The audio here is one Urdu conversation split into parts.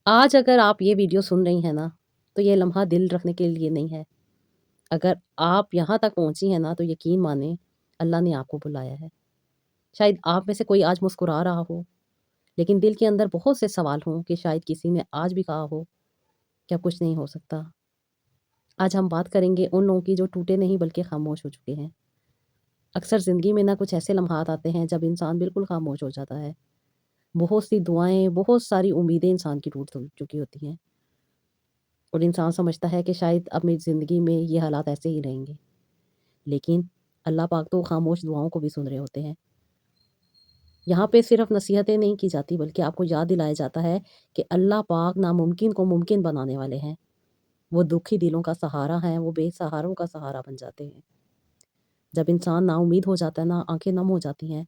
آج اگر آپ یہ ویڈیو سن رہی ہیں نا، تو یہ لمحہ دل رکھنے کے لیے نہیں ہے۔ اگر آپ یہاں تک پہنچی ہیں نا، تو یقین مانیں اللہ نے آپ کو بلایا ہے۔ شاید آپ میں سے کوئی آج مسکرا رہا ہو، لیکن دل کے اندر بہت سے سوال ہوں کہ شاید کسی نے آج بھی کہا ہو کہ اب کچھ نہیں ہو سکتا۔ آج ہم بات کریں گے ان لوگوں کی جو ٹوٹے نہیں بلکہ خاموش ہو چکے ہیں۔ اکثر زندگی میں نہ کچھ ایسے لمحات آتے ہیں جب انسان بالکل خاموش ہو جاتا ہے۔ بہت سی دعائیں، بہت ساری امیدیں انسان کی ٹوٹ چکی ہوتی ہیں، اور انسان سمجھتا ہے کہ شاید اب میری زندگی میں یہ حالات ایسے ہی رہیں گے، لیکن اللہ پاک تو خاموش دعاؤں کو بھی سن رہے ہوتے ہیں۔ یہاں پہ صرف نصیحتیں نہیں کی جاتی بلکہ آپ کو یاد دلایا جاتا ہے کہ اللہ پاک ناممکن کو ممکن بنانے والے ہیں۔ وہ دکھی دلوں کا سہارا ہیں، وہ بے سہاروں کا سہارا بن جاتے ہیں۔ جب انسان نا امید ہو جاتا ہے نا، آنکھیں نم ہو جاتی ہیں،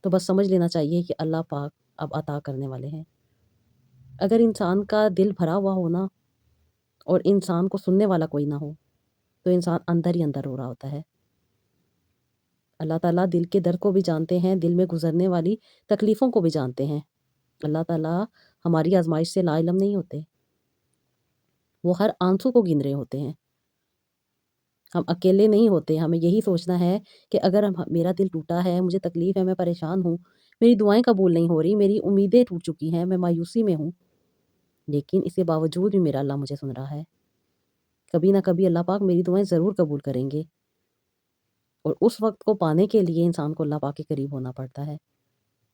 تو بس سمجھ لینا چاہیے کہ اللہ پاک اب عطا کرنے والے ہیں۔ اگر انسان کا دل بھرا ہوا ہو نا، اور انسان کو سننے والا کوئی نہ ہو، تو انسان اندر ہی اندر رو رہا ہوتا ہے۔ اللہ تعالیٰ دل کے درد کو بھی جانتے ہیں، دل میں گزرنے والی تکلیفوں کو بھی جانتے ہیں۔ اللہ تعالیٰ ہماری آزمائش سے لا علم نہیں ہوتے، وہ ہر آنسو کو گن رہے ہوتے ہیں۔ ہم اکیلے نہیں ہوتے، ہمیں یہی سوچنا ہے کہ اگر میرا دل ٹوٹا ہے، مجھے تکلیف ہے، میں پریشان ہوں، میری دعائیں قبول نہیں ہو رہی، میری امیدیں ٹوٹ چکی ہیں، میں مایوسی میں ہوں، لیکن اس کے باوجود بھی میرا اللہ مجھے سن رہا ہے۔ کبھی نہ کبھی اللہ پاک میری دعائیں ضرور قبول کریں گے، اور اس وقت کو پانے کے لیے انسان کو اللہ پاک کے قریب ہونا پڑتا ہے۔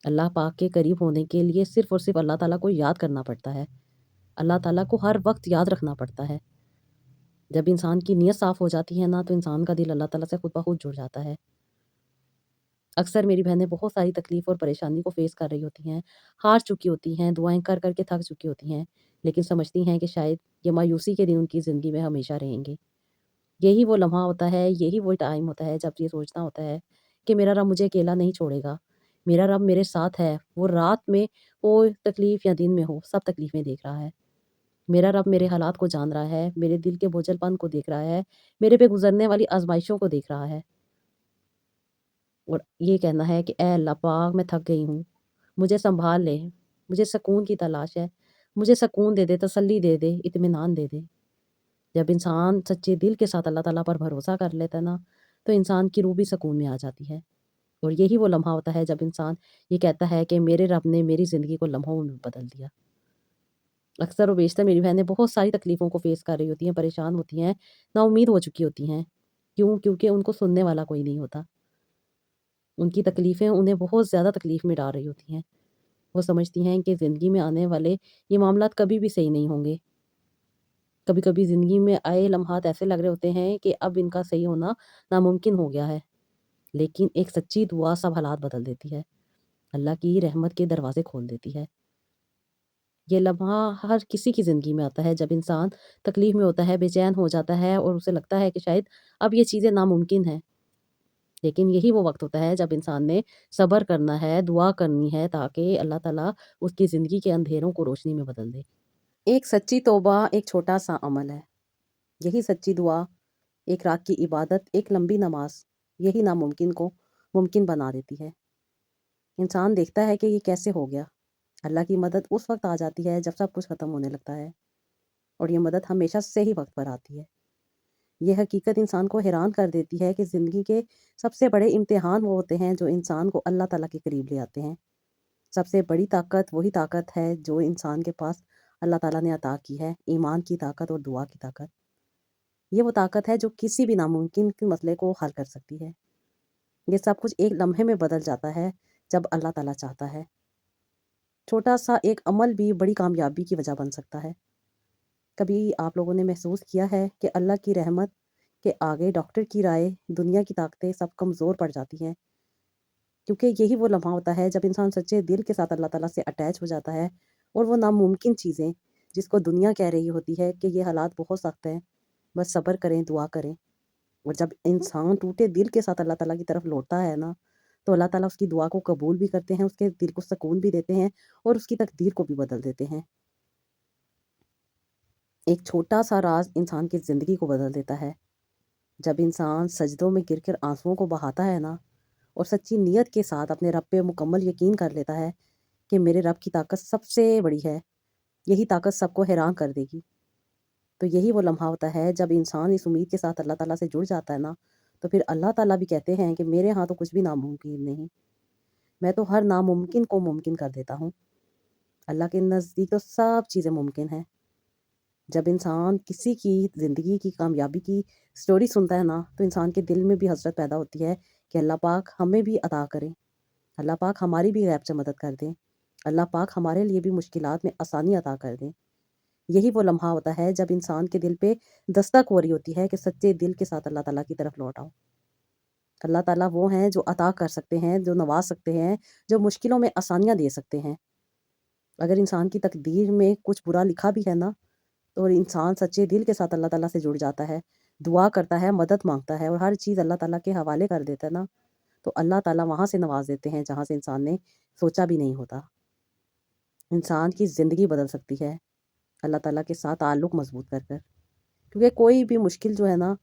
اللہ پاک کے قریب ہونے کے لیے صرف اور صرف اللہ تعالیٰ کو یاد کرنا پڑتا ہے، اللہ تعالیٰ کو ہر وقت یاد رکھنا پڑتا ہے۔ جب انسان کی نیت صاف ہو جاتی ہے نا، تو انسان کا دل اللہ تعالیٰ سے خود بخود جڑ جاتا ہے۔ اکثر میری بہنیں بہت ساری تکلیف اور پریشانی کو فیس کر رہی ہوتی ہیں، ہار چکی ہوتی ہیں، دعائیں کر کر کے تھک چکی ہوتی ہیں، لیکن سمجھتی ہیں کہ شاید یہ مایوسی کے دن ان کی زندگی میں ہمیشہ رہیں گے۔ یہی وہ لمحہ ہوتا ہے، یہی وہ ٹائم ہوتا ہے جب یہ سوچنا ہوتا ہے کہ میرا رب مجھے اکیلا نہیں چھوڑے گا، میرا رب میرے ساتھ ہے، وہ رات میں ہو تکلیف یا دن میں ہو، سب تکلیفیں دیکھ رہا ہے۔ میرا رب میرے حالات کو جان رہا ہے، میرے دل کے بوجھل پن کو دیکھ رہا ہے، میرے پہ گزرنے والی آزمائشوں کو دیکھ رہا ہے، اور یہ کہنا ہے کہ اے اللہ پاک میں تھک گئی ہوں، مجھے سنبھال لے، مجھے سکون کی تلاش ہے، مجھے سکون دے دے، تسلی دے دے، اطمینان دے دے۔ جب انسان سچے دل کے ساتھ اللہ تعالیٰ پر بھروسہ کر لیتا ہے نا، تو انسان کی روح بھی سکون میں آ جاتی ہے، اور یہی وہ لمحہ ہوتا ہے جب انسان یہ کہتا ہے کہ میرے رب نے میری زندگی کو لمحوں میں بدل دیا۔ اکثر و بیشتر میری بہنیں بہت ساری تکلیفوں کو فیس کر رہی ہوتی ہیں، پریشان ہوتی ہیں، نا امید ہو چکی ہوتی ہیں۔ کیوں؟ کیونکہ ان کو سننے والا کوئی نہیں ہوتا۔ ان کی تکلیفیں انہیں بہت زیادہ تکلیف میں ڈال رہی ہوتی ہیں۔ وہ سمجھتی ہیں کہ زندگی میں آنے والے یہ معاملات کبھی بھی صحیح نہیں ہوں گے۔ کبھی کبھی زندگی میں آئے لمحات ایسے لگ رہے ہوتے ہیں کہ اب ان کا صحیح ہونا ناممکن ہو گیا ہے، لیکن ایک سچی دعا سب حالات بدل دیتی ہے، اللہ کی رحمت کے دروازے کھول دیتی ہے۔ یہ لمحہ ہر کسی کی زندگی میں آتا ہے جب انسان تکلیف میں ہوتا ہے، بے چین ہو جاتا ہے، اور اسے لگتا ہے کہ شاید اب یہ چیزیں ناممکن ہیں، لیکن یہی وہ وقت ہوتا ہے جب انسان نے صبر کرنا ہے، دعا کرنی ہے، تاکہ اللہ تعالیٰ اس کی زندگی کے اندھیروں کو روشنی میں بدل دے۔ ایک سچی توبہ ایک چھوٹا سا عمل ہے، یہی سچی دعا، ایک رات کی عبادت، ایک لمبی نماز، یہی ناممکن کو ممکن بنا دیتی ہے۔ انسان دیکھتا ہے کہ یہ کیسے ہو گیا۔ اللہ کی مدد اس وقت آ جاتی ہے جب سب کچھ ختم ہونے لگتا ہے، اور یہ مدد ہمیشہ سے ہی وقت پر آتی ہے۔ یہ حقیقت انسان کو حیران کر دیتی ہے کہ زندگی کے سب سے بڑے امتحان وہ ہوتے ہیں جو انسان کو اللہ تعالیٰ کے قریب لے آتے ہیں۔ سب سے بڑی طاقت وہی طاقت ہے جو انسان کے پاس اللہ تعالیٰ نے عطا کی ہے، ایمان کی طاقت اور دعا کی طاقت۔ یہ وہ طاقت ہے جو کسی بھی ناممکن کے مسئلے کو حل کر سکتی ہے۔ یہ سب کچھ ایک لمحے میں بدل جاتا ہے جب اللہ تعالیٰ چاہتا ہے۔ چھوٹا سا ایک عمل بھی بڑی کامیابی کی وجہ بن سکتا ہے۔ کبھی آپ لوگوں نے محسوس کیا ہے کہ اللہ کی رحمت کے آگے ڈاکٹر کی رائے، دنیا کی طاقتیں سب کمزور پڑ جاتی ہیں، کیونکہ یہی وہ لمحہ ہوتا ہے جب انسان سچے دل کے ساتھ اللہ تعالیٰ سے اٹیچ ہو جاتا ہے، اور وہ ناممکن چیزیں جس کو دنیا کہہ رہی ہوتی ہے کہ یہ حالات بہت سخت ہیں، بس صبر کریں، دعا کریں، اور جب انسان ٹوٹے دل کے ساتھ اللہ تعالیٰ کی طرف لوٹتا ہے نا، تو اللہ تعالیٰ اس کی دعا کو قبول بھی کرتے ہیں، اس کے دل کو سکون بھی دیتے ہیں، اور اس کی تقدیر کو بھی بدل دیتے ہیں۔ ایک چھوٹا سا راز انسان کی زندگی کو بدل دیتا ہے۔ جب انسان سجدوں میں گر کر آنسوؤں کو بہاتا ہے نا، اور سچی نیت کے ساتھ اپنے رب پہ مکمل یقین کر لیتا ہے کہ میرے رب کی طاقت سب سے بڑی ہے، یہی طاقت سب کو حیران کر دے گی۔ تو یہی وہ لمحہ ہوتا ہے جب انسان اس امید کے ساتھ اللہ تعالیٰ سے جڑ جاتا ہے نا، تو پھر اللہ تعالیٰ بھی کہتے ہیں کہ میرے ہاں تو کچھ بھی ناممکن نہیں، میں تو ہر ناممکن کو ممکن کر دیتا ہوں۔ اللہ کے نزدیک تو سب چیزیں ممکن ہیں۔ جب انسان کسی کی زندگی کی کامیابی کی سٹوری سنتا ہے نا، تو انسان کے دل میں بھی حسرت پیدا ہوتی ہے کہ اللہ پاک ہمیں بھی عطا کریں، اللہ پاک ہماری بھی غیب سے مدد کر دیں، اللہ پاک ہمارے لیے بھی مشکلات میں آسانی عطا کر دیں۔ یہی وہ لمحہ ہوتا ہے جب انسان کے دل پہ دستک ہو رہی ہوتی ہے کہ سچے دل کے ساتھ اللہ تعالیٰ کی طرف لوٹ آؤ۔ اللہ تعالیٰ وہ ہیں جو عطا کر سکتے ہیں، جو نواز سکتے ہیں، جو مشکلوں میں آسانیاں دے سکتے ہیں۔ اگر انسان کی تقدیر میں کچھ برا لکھا بھی ہے نا، تو انسان سچے دل کے ساتھ اللہ تعالیٰ سے جڑ جاتا ہے، دعا کرتا ہے، مدد مانگتا ہے اور ہر چیز اللہ تعالیٰ کے حوالے کر دیتا ہے نا، تو اللہ تعالیٰ وہاں سے نواز دیتے ہیں جہاں سے انسان نے سوچا بھی نہیں ہوتا۔ انسان کی زندگی بدل سکتی ہے اللہ تعالیٰ کے ساتھ تعلق مضبوط کر کر، کیونکہ کوئی بھی مشکل جو ہے نا،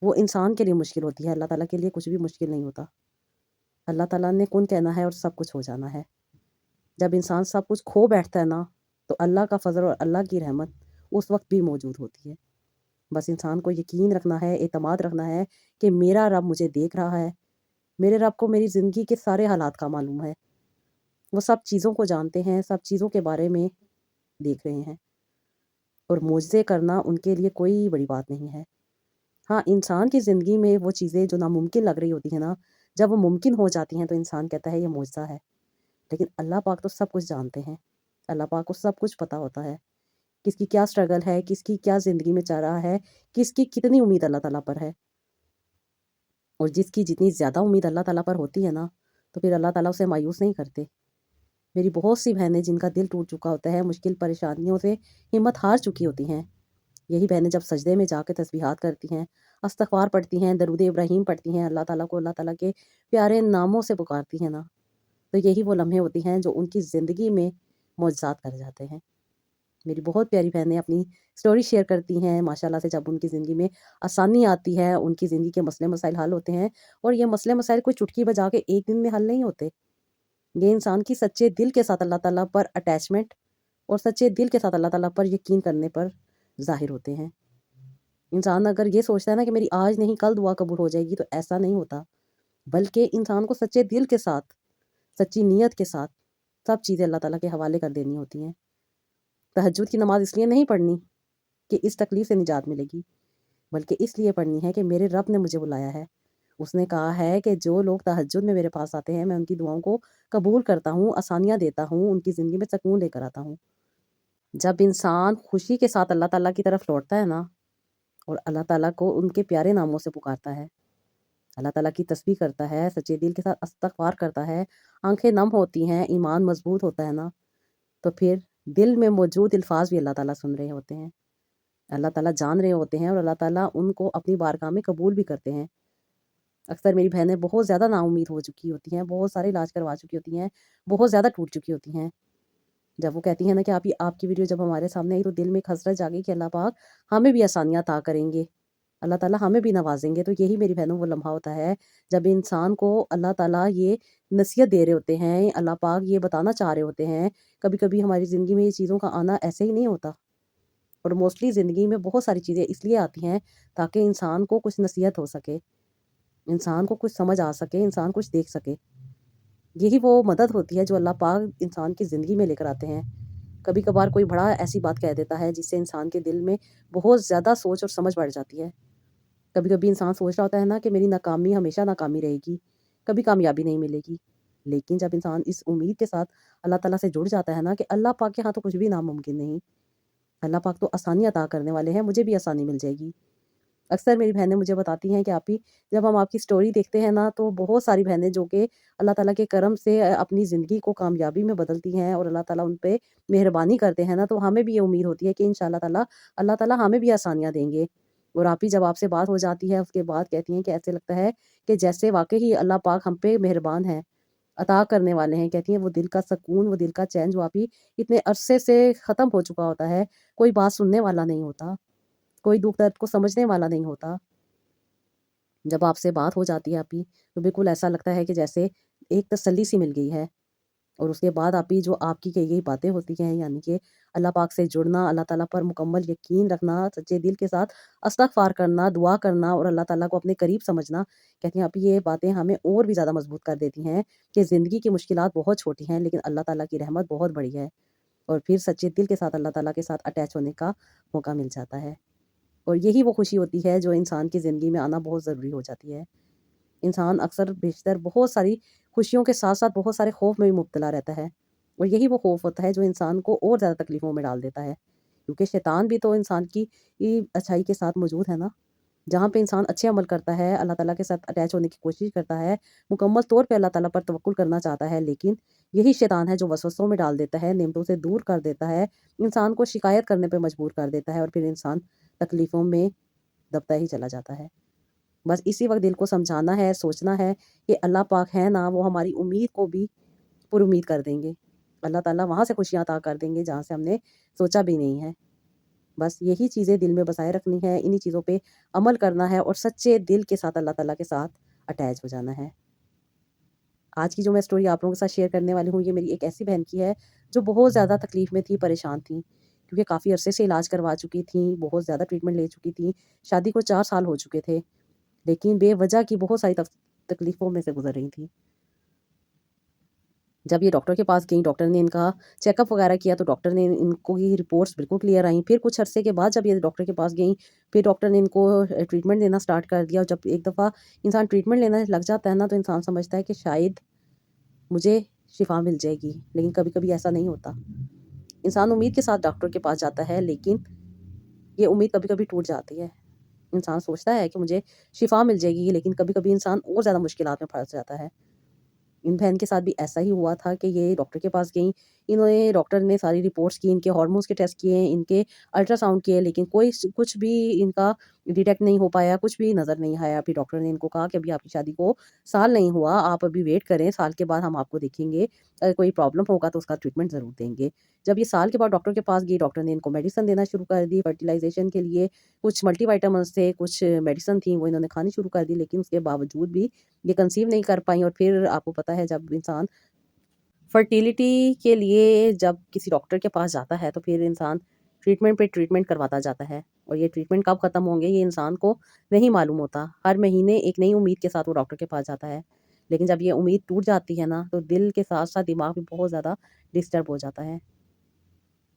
وہ انسان کے لیے مشکل ہوتی ہے، اللہ تعالیٰ کے لیے کچھ بھی مشکل نہیں ہوتا۔ اللہ تعالیٰ نے کن کہنا ہے اور سب کچھ ہو جانا ہے۔ جب انسان سب کچھ کھو بیٹھتا ہے نا، تو اللہ کا فضل اور اللہ کی رحمت اس وقت بھی موجود ہوتی ہے۔ بس انسان کو یقین رکھنا ہے، اعتماد رکھنا ہے کہ میرا رب مجھے دیکھ رہا ہے، میرے رب کو میری زندگی کے سارے حالات کا معلوم ہے، وہ سب چیزوں کو جانتے ہیں، سب چیزوں کے بارے میں دیکھ رہے ہیں، اور معجزے کرنا ان کے لیے کوئی بڑی بات نہیں ہے۔ ہاں، انسان کی زندگی میں وہ چیزیں جو ناممکن لگ رہی ہوتی ہیں نا، جب وہ ممکن ہو جاتی ہیں تو انسان کہتا ہے یہ معجزہ ہے، لیکن اللہ پاک تو سب کچھ جانتے ہیں، اللہ پاک کو سب کچھ پتہ ہوتا ہے، کس کی کیا سٹرگل ہے، کس کی کیا زندگی میں چل رہا ہے، کس کی کتنی امید اللہ تعالیٰ پر ہے، اور جس کی جتنی زیادہ امید اللہ تعالیٰ پر ہوتی ہے نا، تو پھر اللہ تعالیٰ اسے مایوس نہیں کرتے۔ میری بہت سی بہنیں جن کا دل ٹوٹ چکا ہوتا ہے، مشکل پریشانیوں سے ہمت ہار چکی ہوتی ہیں، یہی بہنیں جب سجدے میں جا کے تسبیحات کرتی ہیں، استغفار پڑھتی ہیں، درود ابراہیم پڑھتی ہیں، اللہ تعالیٰ کو اللہ تعالیٰ کے پیارے ناموں سے پکارتی ہیں نا، تو یہی وہ لمحے ہوتی ہیں جو ان کی زندگی میں معجزات کر جاتے ہیں۔ میری بہت پیاری بہنیں اپنی سٹوری شیئر کرتی ہیں، ماشاءاللہ سے جب ان کی زندگی میں آسانی آتی ہے، ان کی زندگی کے مسئلے مسائل حل ہوتے ہیں، اور یہ مسئلے مسائل کوئی چٹکی بجا کے ایک دن میں حل نہیں ہوتے، یہ انسان کی سچے دل کے ساتھ اللہ تعالیٰ پر اٹیچمنٹ اور سچے دل کے ساتھ اللہ تعالیٰ پر یقین کرنے پر ظاہر ہوتے ہیں۔ انسان اگر یہ سوچتا ہے نا کہ میری آج نہیں کل دعا قبول ہو جائے گی، تو ایسا نہیں ہوتا، بلکہ انسان کو سچے دل کے ساتھ، سچی نیت کے ساتھ سب چیزیں اللہ تعالیٰ کے حوالے کر دینی ہوتی ہیں۔ تہجد کی نماز اس لیے نہیں پڑھنی کہ اس تکلیف سے نجات ملے گی، بلکہ اس لیے پڑھنی ہے کہ میرے رب نے مجھے بلایا ہے، اس نے کہا ہے کہ جو لوگ تہجد میں میرے پاس آتے ہیں، میں ان کی دعاؤں کو قبول کرتا ہوں، آسانیاں دیتا ہوں، ان کی زندگی میں سکون لے کر آتا ہوں۔ جب انسان خوشی کے ساتھ اللہ تعالیٰ کی طرف لوٹتا ہے نا، اور اللہ تعالیٰ کو ان کے پیارے ناموں سے پکارتا ہے، اللہ تعالیٰ کی تسبیح کرتا ہے، سچے دل کے ساتھ استغفار کرتا ہے، آنکھیں نم ہوتی ہیں، ایمان مضبوط ہوتا ہے نا، تو پھر دل میں موجود الفاظ بھی اللہ تعالیٰ سن رہے ہوتے ہیں، اللہ تعالیٰ جان رہے ہوتے ہیں، اور اللہ تعالیٰ ان کو اپنی بارگاہ میں قبول بھی کرتے ہیں۔ اکثر میری بہنیں بہت زیادہ نا امید ہو چکی ہوتی ہیں، بہت سارے علاج کروا چکی ہوتی ہیں، بہت زیادہ ٹوٹ چکی ہوتی ہیں، جب وہ کہتی ہیں نا کہ آپ کی ویڈیو جب ہمارے سامنے آئی تو دل میں ایک حسرت جاگی کہ اللہ پاک ہمیں بھی آسانیاں عطا کریں گے، اللہ تعالیٰ ہمیں بھی نوازیں گے۔ تو یہی میری بہنوں وہ لمحہ ہوتا ہے جب انسان کو اللہ تعالیٰ یہ نصیحت دے رہے ہوتے ہیں، اللہ پاک یہ بتانا چاہ رہے ہوتے ہیں۔ کبھی کبھی ہماری زندگی میں یہ چیزوں کا آنا ایسے ہی نہیں ہوتا، اور موسٹلی زندگی میں بہت ساری چیزیں اس لیے آتی ہیں تاکہ انسان کو کچھ نصیحت ہو سکے، انسان کو کچھ سمجھ آ سکے، انسان کچھ دیکھ سکے۔ یہی وہ مدد ہوتی ہے جو اللہ پاک انسان کی زندگی میں لے کر آتے ہیں۔ کبھی کبھار کوئی بڑا ایسی بات کہہ دیتا ہے جس سے انسان کے دل میں بہت زیادہ سوچ اور سمجھ بڑھ جاتی ہے۔ کبھی کبھی انسان سوچ رہا ہوتا ہے نا کہ میری ناکامی ہمیشہ ناکامی رہے گی، کبھی کامیابی نہیں ملے گی، لیکن جب انسان اس امید کے ساتھ اللہ تعالیٰ سے جڑ جاتا ہے نا کہ اللہ پاک کے ہاں تو کچھ بھی ناممکن نہیں، اللہ پاک تو آسانی عطا کرنے والے ہیں، مجھے بھی آسانی مل جائے گی۔ اکثر میری بہنیں مجھے بتاتی ہیں کہ آپی جب ہم آپ کی سٹوری دیکھتے ہیں نا، تو بہت ساری بہنیں جو کہ اللہ تعالیٰ کے کرم سے اپنی زندگی کو کامیابی میں بدلتی ہیں، اور اللہ تعالیٰ ان پہ مہربانی کرتے ہیں نا، تو ہمیں بھی یہ امید ہوتی ہے کہ انشاءاللہ اللہ تعالیٰ ہمیں بھی آسانیاں دیں گے۔ اور آپی جب آپ سے بات ہو جاتی ہے اس کے بعد کہتی ہیں کہ ایسے لگتا ہے کہ جیسے واقعی اللہ پاک ہم پہ مہربان ہے، عطا کرنے والے ہیں۔ کہتی ہیں وہ دل کا سکون، وہ دل کا چین جو آپی اتنے عرصے سے ختم ہو چکا ہوتا ہے، کوئی بات سننے والا نہیں ہوتا، کوئی دکھ درد کو سمجھنے والا نہیں ہوتا، جب آپ سے بات ہو جاتی ہے آپی تو بالکل ایسا لگتا ہے کہ جیسے ایک تسلی سی مل گئی ہے، اور اس کے بعد آپ جو آپ کی کہی گئی باتیں ہوتی ہیں، یعنی کہ اللہ پاک سے جڑنا، اللہ تعالیٰ پر مکمل یقین رکھنا، سچے دل کے ساتھ استغفار کرنا، دعا کرنا اور اللہ تعالیٰ کو اپنے قریب سمجھنا، کہتی ہیں آپ یہ باتیں ہمیں اور بھی زیادہ مضبوط کر دیتی ہیں کہ زندگی کی مشکلات بہت چھوٹی ہیں لیکن اللہ تعالیٰ کی رحمت بہت بڑی ہے، اور پھر سچے دل کے ساتھ اللہ تعالیٰ کے ساتھ اٹیچ ہونے کا موقع مل جاتا ہے۔ اور یہی وہ خوشی ہوتی ہے جو انسان کی زندگی میں آنا بہت ضروری ہو جاتی ہے۔ انسان اکثر بیشتر بہت ساری خوشیوں کے ساتھ ساتھ بہت سارے خوف میں بھی مبتلا رہتا ہے، اور یہی وہ خوف ہوتا ہے جو انسان کو اور زیادہ تکلیفوں میں ڈال دیتا ہے، کیونکہ شیطان بھی تو انسان کی اچھائی کے ساتھ موجود ہے نا۔ جہاں پہ انسان اچھے عمل کرتا ہے، اللہ تعالیٰ کے ساتھ اٹیچ ہونے کی کوشش کرتا ہے، مکمل طور پہ اللہ تعالیٰ پر توکل کرنا چاہتا ہے، لیکن یہی شیطان ہے جو وسوسوں میں ڈال دیتا ہے، نعمتوں سے دور کر دیتا ہے، انسان کو شکایت کرنے پہ مجبور کر دیتا ہے، اور پھر انسان تکلیفوں میں دبتا ہی چلا جاتا ہے۔ بس اسی وقت دل کو سمجھانا ہے، سوچنا ہے کہ اللہ پاک ہے نا، وہ ہماری امید کو بھی پر امید کر دیں گے۔ اللہ تعالیٰ وہاں سے خوشیاں عطا کر دیں گے جہاں سے ہم نے سوچا بھی نہیں ہے۔ بس یہی چیزیں دل میں بسائے رکھنی ہے، انہی چیزوں پہ عمل کرنا ہے اور سچے دل کے ساتھ اللہ تعالیٰ کے ساتھ اٹیچ ہو جانا ہے۔ آج کی جو میں سٹوری آپ لوگوں کے ساتھ شیئر کرنے والی ہوں، یہ میری ایک ایسی بہن کی ہے جو بہت زیادہ تکلیف میں تھی، پریشان تھی، کیونکہ کافی عرصے سے علاج کروا چکی تھیں، بہت زیادہ ٹریٹمنٹ لے چکی تھیں، شادی کو 4 سال ہو چکے تھے، لیکن بے وجہ کی بہت ساری تکلیفوں میں سے گزر رہی تھیں۔ جب یہ ڈاکٹر کے پاس گئیں، ڈاکٹر نے ان کا چیک اپ وغیرہ کیا تو ڈاکٹر نے ان کو کی رپورٹس بالکل کلیئر آئیں۔ پھر کچھ عرصے کے بعد جب یہ ڈاکٹر کے پاس گئیں، پھر ڈاکٹر نے ان کو ٹریٹمنٹ دینا سٹارٹ کر دیا، اور جب ایک دفعہ انسان ٹریٹمنٹ لینا لگ جاتا ہے نا تو انسان سمجھتا ہے کہ شاید مجھے شفا مل جائے گی، لیکن کبھی کبھی ایسا نہیں ہوتا۔ انسان امید کے ساتھ ڈاکٹر کے پاس جاتا ہے، لیکن یہ امید کبھی کبھی ٹوٹ جاتی ہے۔ انسان سوچتا ہے کہ مجھے شفا مل جائے گی، لیکن کبھی کبھی انسان اور زیادہ مشکلات میں پھنس جاتا ہے۔ ان بہن کے ساتھ بھی ایسا ہی ہوا تھا کہ یہ ڈاکٹر کے پاس گئیں، ڈاکٹر نے ساری رپورٹس کی، ان کے ہارمونس کے ٹیسٹ کیے، ان کے الٹرا ساؤنڈ کیے، لیکن کچھ بھی ان کا ڈیٹیکٹ نہیں ہو پایا، کچھ بھی نظر نہیں آیا۔ پھر ڈاکٹر نے ان کو کہا کہ ابھی آپ کی شادی کو سال نہیں ہوا، آپ ابھی ویٹ کریں، سال کے بعد ہم آپ کو دیکھیں گے، اگر کوئی پرابلم ہوگا تو اس کا ٹریٹمنٹ ضرور دیں گے۔ جب یہ سال کے بعد ڈاکٹر کے پاس گئی، ڈاکٹر نے ان کو میڈیسن دینا شروع کر دی فرٹیلائزیشن کے لیے، کچھ ملٹی وائٹامنس تھے، کچھ میڈیسن تھیں، وہ انہوں نے کھانی شروع کر دی، لیکن اس کے باوجود بھی یہ کنسیو نہیں کر پائیں۔ اور پھر آپ کو پتہ ہے جب انسان فرٹیلیٹی کے لیے جب کسی ڈاکٹر کے پاس جاتا ہے تو پھر انسان ٹریٹمنٹ پہ ٹریٹمنٹ کرواتا جاتا ہے، اور یہ ٹریٹمنٹ کب ختم ہوں گے یہ انسان کو نہیں معلوم ہوتا۔ ہر مہینے ایک نئی امید کے ساتھ وہ ڈاکٹر کے پاس جاتا ہے، لیکن جب یہ امید ٹوٹ جاتی ہے نا تو دل کے ساتھ ساتھ دماغ بھی بہت زیادہ ڈسٹرب ہو جاتا ہے۔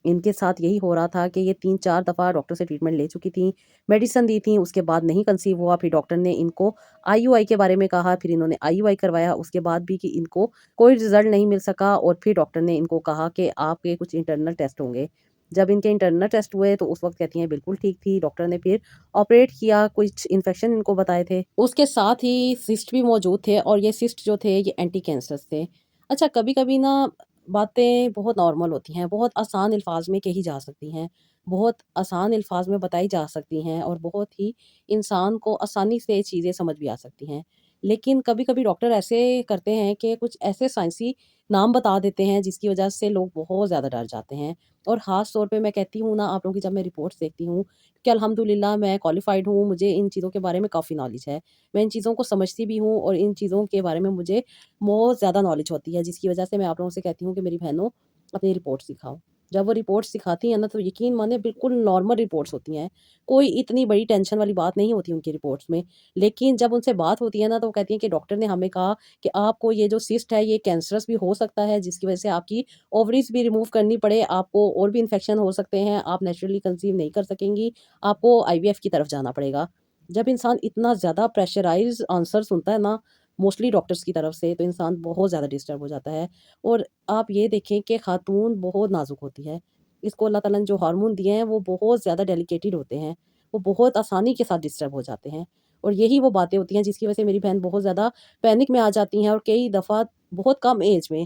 ان کے ساتھ یہی ہو رہا تھا کہ یہ 3-4 دفعہ ڈاکٹر سے ٹریٹمنٹ لے چکی تھیں، میڈیسن دی تھیں، اس کے بعد نہیں کنسیو ہوا۔ پھر ڈاکٹر نے ان کو IUI کے بارے میں کہا، پھر انہوں نے IUI کروایا، اس کے بعد بھی کہ ان کو کوئی رزلٹ نہیں مل سکا، اور پھر ڈاکٹر نے ان کو کہا کہ آپ کے کچھ انٹرنل ٹیسٹ ہوں گے۔ جب ان کے انٹرنل ٹیسٹ ہوئے تو اس وقت کہتی ہیں بالکل ٹھیک تھی۔ ڈاکٹر نے پھر آپریٹ کیا، کچھ انفیکشن ان کو بتائے تھے، اس کے ساتھ ہی سسٹ بھی موجود تھے، اور یہ سسٹ جو تھے یہ اینٹی کینسرس تھے۔ اچھا کبھی کبھی نا باتیں بہت نارمل ہوتی ہیں، بہت آسان الفاظ میں کہی جا سکتی ہیں، بہت آسان الفاظ میں بتائی جا سکتی ہیں، اور بہت ہی انسان کو آسانی سے چیزیں سمجھ بھی آ سکتی ہیں، لیکن کبھی کبھی ڈاکٹر ایسے کرتے ہیں کہ کچھ ایسے سائنسی نام بتا دیتے ہیں جس کی وجہ سے لوگ بہت زیادہ ڈر جاتے ہیں۔ اور خاص طور پہ میں کہتی ہوں نا آپ لوگوں کی، جب میں رپورٹس دیکھتی ہوں کہ الحمدللہ میں کوالیفائڈ ہوں، مجھے ان چیزوں کے بارے میں کافی نالج ہے، میں ان چیزوں کو سمجھتی بھی ہوں، اور ان چیزوں کے بارے میں مجھے بہت زیادہ نالج ہوتی ہے، جس کی وجہ سے میں آپ لوگوں سے کہتی ہوں کہ میری بہنوں اپنی رپورٹس دکھاؤ۔ جب وہ رپورٹس دکھاتی ہیں نا تو یقین مانے بالکل نارمل رپورٹس ہوتی ہیں، کوئی اتنی بڑی ٹینشن والی بات نہیں ہوتی ان کی رپورٹس میں، لیکن جب ان سے بات ہوتی ہے نا تو وہ کہتی ہیں کہ ڈاکٹر نے ہمیں کہا کہ آپ کو یہ جو سسٹ ہے یہ کینسرس بھی ہو سکتا ہے، جس کی وجہ سے آپ کی اووریز بھی ریموو کرنی پڑے، آپ کو اور بھی انفیکشن ہو سکتے ہیں، آپ نیچرلی کنسیو نہیں کر سکیں گی، آپ کو IVF کی طرف جانا پڑے گا۔ جب انسان اتنا زیادہ پریشرائز آنسر سنتا ہے نا موسٹلی ڈاکٹرس کی طرف سے، تو انسان بہت زیادہ ڈسٹرب ہو جاتا ہے۔ اور آپ یہ دیکھیں کہ خاتون بہت نازک ہوتی ہے، اس کو اللہ تعالیٰ نے جو ہارمون دیے ہیں وہ بہت زیادہ ڈیلیکیٹڈ ہوتے ہیں، وہ بہت آسانی کے ساتھ ڈسٹرب ہو جاتے ہیں، اور یہی وہ باتیں ہوتی ہیں جس کی وجہ سے میری بہن بہت زیادہ پینک میں آ جاتی ہیں، اور کئی دفعہ بہت کم ایج میں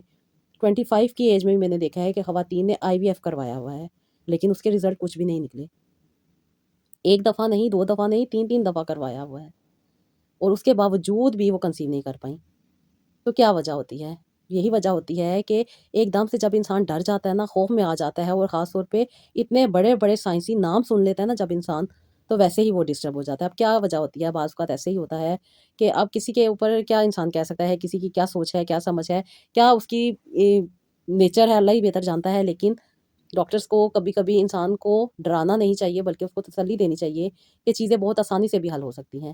25 کی ایج میں بھی میں نے دیکھا ہے کہ خواتین نے IVF کروایا ہوا ہے، لیکن اس کے رزلٹ کچھ بھی نہیں نکلے، ایک دفعہ نہیں، 2 دفعہ نہیں، 3 دفعہ کروایا ہوا ہے، اور اس کے باوجود بھی وہ کنسیو نہیں کر پائیں۔ تو کیا وجہ ہوتی ہے؟ یہی وجہ ہوتی ہے کہ ایک دم سے جب انسان ڈر جاتا ہے نا، خوف میں آ جاتا ہے، اور خاص طور پہ اتنے بڑے بڑے سائنسی نام سن لیتا ہے نا جب انسان، تو ویسے ہی وہ ڈسٹرب ہو جاتا ہے۔ اب کیا وجہ ہوتی ہے؟ بعض اوقات ایسے ہی ہوتا ہے کہ اب کسی کے اوپر کیا انسان کہہ سکتا ہے، کسی کی کیا سوچ ہے، کیا سمجھ ہے، کیا اس کی نیچر ہے اللہ ہی بہتر جانتا ہے، لیکن ڈاکٹرس کو کبھی کبھی انسان کو ڈرانا نہیں چاہیے، بلکہ اس کو تسلی دینی چاہیے کہ چیزیں بہت آسانی سے بھی حل ہو سکتی ہیں۔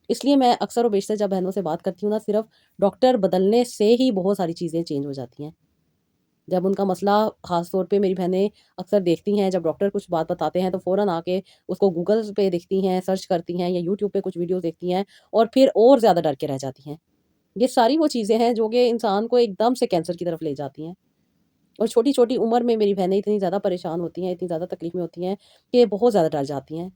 اس لیے میں اکثر و بیشتر جب بہنوں سے بات کرتی ہوں نا، صرف ڈاکٹر بدلنے سے ہی بہت ساری چیزیں چینج ہو جاتی ہیں۔ جب ان کا مسئلہ، خاص طور پہ میری بہنیں اکثر دیکھتی ہیں جب ڈاکٹر کچھ بات بتاتے ہیں تو فوراً آ کے اس کو گوگل پہ دیکھتی ہیں، سرچ کرتی ہیں، یا یوٹیوب پہ کچھ ویڈیوز دیکھتی ہیں، اور پھر اور زیادہ ڈر کے رہ جاتی ہیں۔ یہ ساری وہ چیزیں ہیں جو کہ انسان کو ایک دم سے کینسر کی طرف لے جاتی ہیں، اور چھوٹی چھوٹی عمر میں میری بہنیں اتنی زیادہ پریشان ہوتی ہیں، اتنی زیادہ تکلیف میں ہوتی ہیں کہ بہت زیادہ ڈر جاتی ہیں،